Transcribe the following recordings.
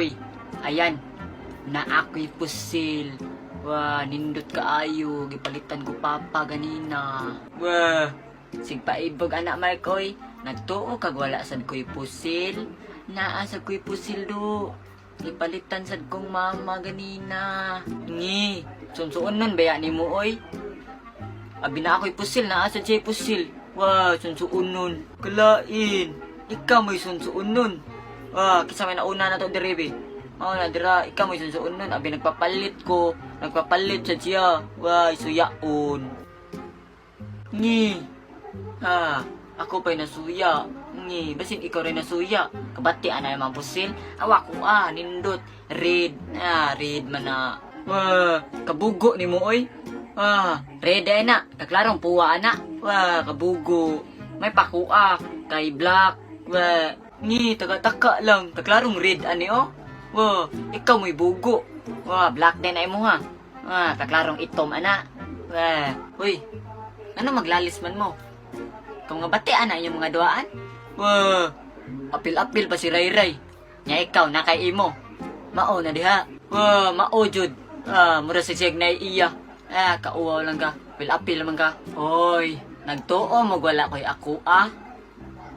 Hoy, ayan, na ako'y pusil. Wah, nindot kaayo, gipalitan ko papa ganina. Wah, sigpaibog anak Markoy, nagtuo kag wala sad ko'y pusil. Naa sad ko'y pusil do. Gipalitan sad kong mama ganina. Ngi, sunsuon nun baya ni mo oy. Abi na ako'y pusil, naa sad siya pusil. Wah, sunsuon nun. Kalain, ikaw mo'y sunsuon nun. Wah, kisa may nauna na to diribe. Oh, na dira, ikaw mo'y sunsuon nun. Abi nagpapalit ko. Nagpapalit sa siya. Wah, suyaon. Ngi. Ha, ako pa'y nasuya. Ngi, basin ikaw rin nasuya. Kabati na yung mga pusil. Awa ko nindot. Red. Red man na. Wah, kabugo ni mo oy. Red ay na. Kaklarong puwa na. Wah, kabugo. May pakua. Kay black. Wah, ngi, taga-taka lang. Kaklarong red ani oh. Wah, ikaw mo'y bugo. Wah, black din ay mo ha. Wah, kaklarong itom ana. Wah, uy. Ano maglalis man mo? Kung nga bati ana inyong mga duaan? Wah, apil-apil pa si Ray-Ray. Nya ikaw na kay imo. Mao na diha. Wah, mao jud. Mura sa siyag na iya. Kauwaw lang ka. Apil-apil man ka. Oy, nagtuo mo wala ko'y ako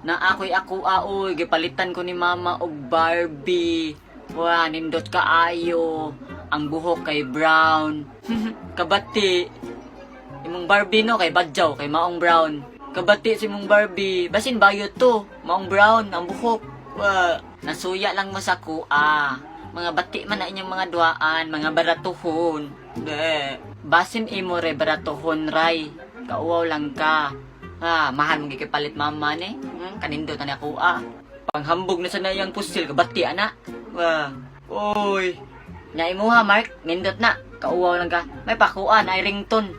Na ako'y ako oy. Gipalitan ko ni mama og Barbie. Wah, nindot kaayo. Ang buhok kay brown. Kabati. Imong Barbie no kay badjaw kay maong brown. Kabati si mong Barbie. Basin bayo to. Maong brown ang buhok. Wah, nasuya lang mo sa kuha. Mga bati man na inyong mga duaan, mga baratuhon. Basin imo re baratuhon ray. Kauwaw lang ka. Mahal mong gikipalit mama ni. Kanindot na kuha. Panghambog na sa nayang pusil kabati ana. Wah, oy. Nya imo ha Mark, nindot na. Kauwaw lang ka. May pakuan ay ringtone.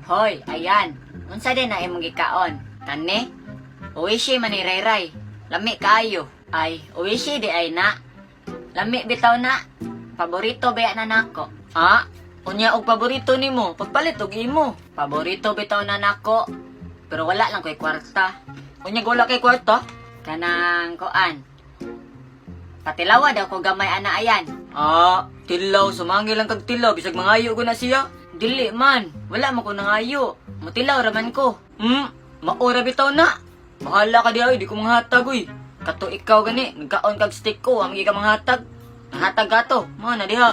Hoy, ayan. Unsa din na imong gikaon? Kani? Uwishi man ni Ray-Ray. Lami kaayo. Ay, uwishi di ay na. Lami bitaw na. Paborito baya na nako. Unya og paborito nimo, pagpalit og imo. Paborito bitaw na nako. Pero wala lang ko'y kwarta. Unya wala kay kwarta? Kanang koan. Patilawa daw ko gamay ana ayan. Tilaw, sumangi lang kag tilaw bisag mangayo ko na siya. Dili man, wala man ko nangayo. Mutilaw raman ko. Maora bitaw na. Bahala ka diha, di ko manghatag uy. Kato ikaw gani, nagkaon kag stick ko, amgi ka manghatag. Nanghatag ka to, mga na diha.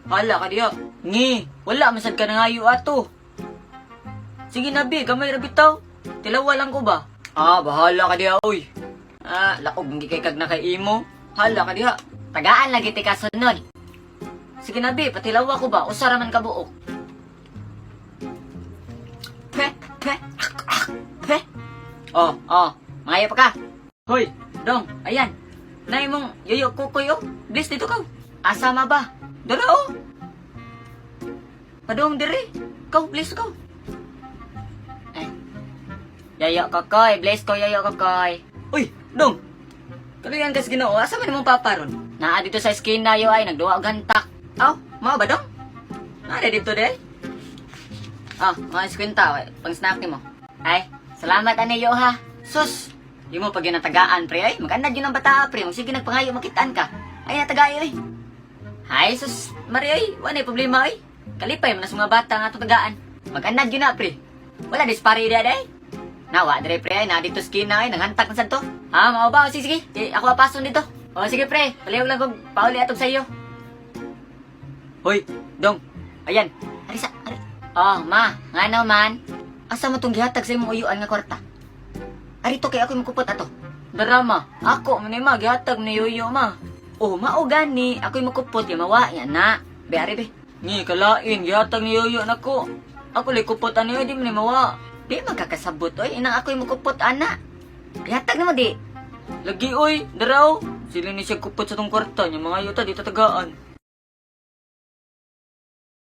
Bahala ka diha. Ngi, wala masad ka nangayo ato. Sige na bi, gamay ra bitaw. Tilawa lang ko ba? Bahala ka diha uy. Laog ngi kay kag na kay imo. Hala ka diha. Tagaan lagi ti kasunod. Sige na bi, patilawa ko ba? Usa ra man ka buok. Mangaya pa ka. Hoy, dong, ayan. Nay mong yoyo kukoy Bless dito ka. Asama ba? Dara Padong diri. Kau, bless ko. Yoyo kokoy, bless ko yoyo kokoy. Uy, dong. Kaluyan kas Ginoo, asa man imong papa ron? Naa dito sa eskina yo ay nagduwa og hantak. Mao ba dong? Naa dito day. Mga eskwenta, pang snack nimo. Ay, salamat ani yo ha. Sus, di mo pag ginatagaan pre ay. Maganda yun ang bata pre. Sige nagpangayo makitaan ka. Ay natagayo ay. Hay sus, Mari ay. Wala problema ay. Kalipay mo na sa mga bata nga tagaan. Maganda yun na pre. Wala dispari dia day. Nawa dire pre ay. Na dito skina ay. Nanghantak na sa to. Mao ba? Sige. Ako papason dito. Sige pre. Palihog lang kong pauli atog sa iyo. Hoy, dong. Ayan. Arisa. Ma. Nga naman. Asa mo itong gihatag sa imong uyuan nga kwarta? Arito kay ako makupot ato. Darama. Ako manima gihatag ni yuyo ma. Mao gani. Ako makupot ya mawa ya na. Be be. Ni kalain gihatag ni yuyo nako. Ako lay kupot ani di man mawa. Di magkakasabot oy. Inang ako makupot ana. Gihatag na mo di. Lagi oy, daraw. Sila ni siya kupot sa tong kwarta niya mga yuta di tatagaan.